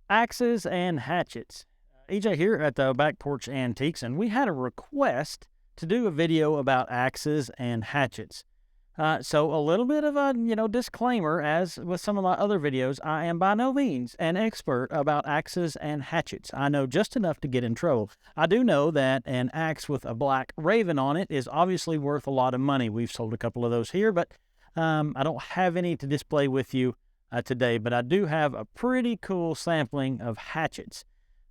Axes and hatchets. EJ here at the Back Porch Antiques, and we had a request to do a video about axes and hatchets. So a little bit of a disclaimer, as with some of my other videos, I am by no means an expert about axes and hatchets. I know just enough to get in trouble. I do know that an axe with a black raven on it is obviously worth a lot of money. We've sold a couple of those here, but I don't have any to display with you today, but I do have a pretty cool sampling of hatchets.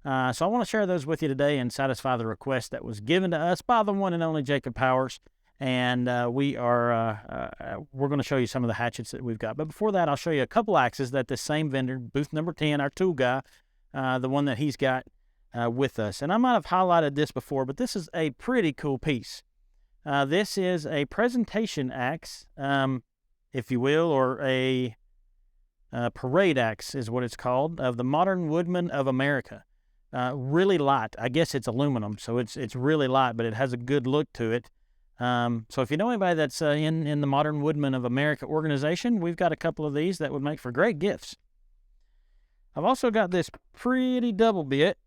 So I want to share those with you today and satisfy the request that was given to us by the one and only Jacob Powers. And we're going to show you some of the hatchets that we've got. But before that, I'll show you a couple axes that this same vendor, booth number 10, our tool guy, the one that he's got with us. And I might have highlighted this before, but this is a pretty cool piece. This is a presentation axe, if you will, or a parade axe is what it's called, of the Modern Woodman of America. Really light. I guess it's aluminum, so it's really light, but it has a good look to it. So if you know anybody that's in the Modern Woodman of America organization, we've got a couple of these that would make for great gifts. I've also got this pretty double bit,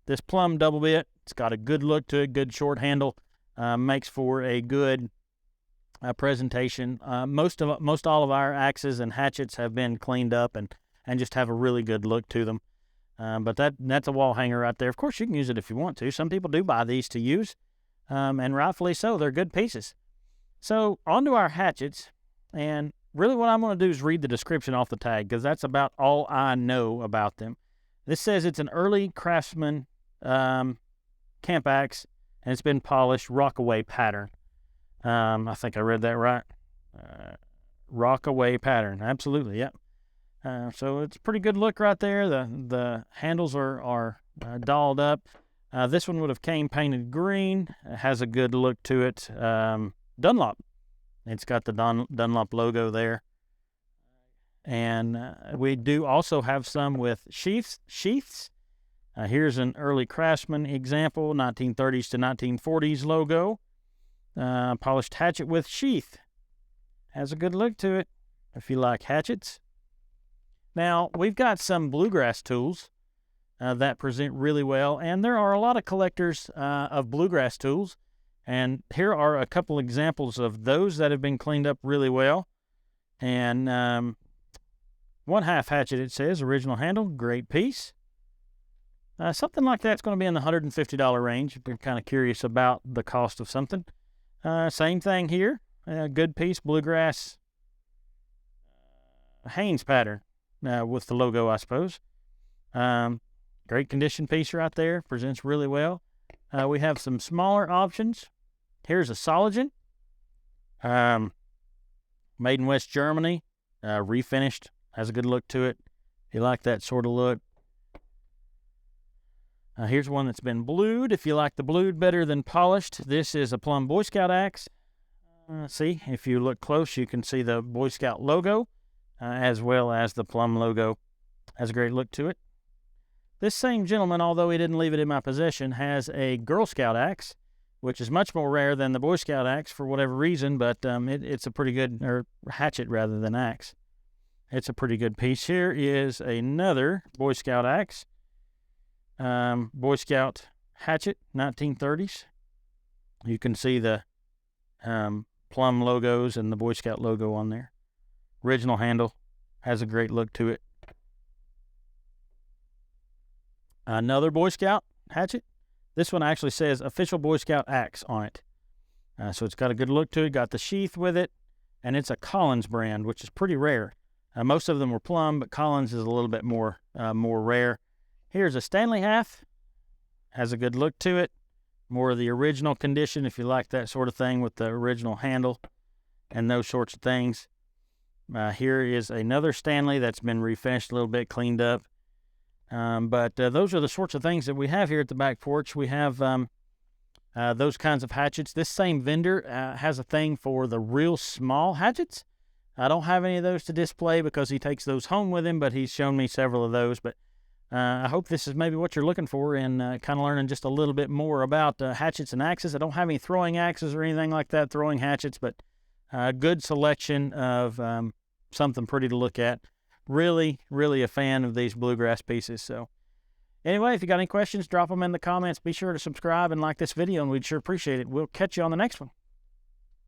this plum double bit. It's got a good look to it, good short handle, makes for a good presentation. Most all of our axes and hatchets have been cleaned up and just have a really good look to them. But that's a wall hanger right there. Of course, you can use it if you want to. Some people do buy these to use, and rightfully so. They're good pieces. So on to our hatchets, and really what I'm going to do is read the description off the tag, because that's about all I know about them. This says it's an early craftsman camp axe, and it's been polished rockaway pattern. I think I read that right. Rockaway pattern. Absolutely, yep. So it's a pretty good look right there. The handles are dolled up. This one would have came painted green. It has a good look to it. Dunlop. It's got the Dunlop logo there. And we do also have some with sheaths. Here's an early craftsman example, 1930s to 1940s logo. Polished hatchet with sheath. Has a good look to it if you like hatchets. Now, we've got some bluegrass tools that present really well, and there are a lot of collectors of bluegrass tools, and here are a couple examples of those that have been cleaned up really well. And 1/2 hatchet, it says, original handle, great piece. Something like that's going to be in the $150 range if you're kind of curious about the cost of something. Same thing here, good piece, bluegrass Haynes pattern. With the logo, I suppose. Great condition piece right there. Presents really well. We have some smaller options. Here's a Soligen. Made in West Germany. Refinished. Has a good look to it. If you like that sort of look. Here's one that's been blued. If you like the blued better than polished, this is a Plum Boy Scout axe. See, if you look close, you can see the Boy Scout logo. As well as the Plum logo. Has a great look to it. This same gentleman, although he didn't leave it in my possession, has a Girl Scout axe, which is much more rare than the Boy Scout axe for whatever reason, but it's a pretty good, or hatchet rather than axe. It's a pretty good piece. Here is another Boy Scout axe. Boy Scout hatchet, 1930s. You can see the Plum logos and the Boy Scout logo on there. Original handle, has a great look to it. Another Boy Scout hatchet. This one actually says official Boy Scout axe on it. So it's got a good look to it, got the sheath with it, and it's a Collins brand, which is pretty rare. Most of them were Plum, but Collins is a little bit more rare. Here's a Stanley half, has a good look to it. More of the original condition if you like that sort of thing with the original handle and those sorts of things. Here is another Stanley that's been refinished a little bit, cleaned up. But those are the sorts of things that we have here at the Back Porch. We have those kinds of hatchets. This same vendor has a thing for the real small hatchets. I don't have any of those to display because he takes those home with him, but he's shown me several of those. But I hope this is maybe what you're looking for in kind of learning just a little bit more about hatchets and axes. I don't have any throwing axes or anything like that, throwing hatchets, but a good selection of something pretty to look at. really, really a fan of these bluegrass pieces. So anyway, if you got any questions, drop them in the comments. Be sure to subscribe and like this video, and we'd sure appreciate it. We'll catch you on the next one.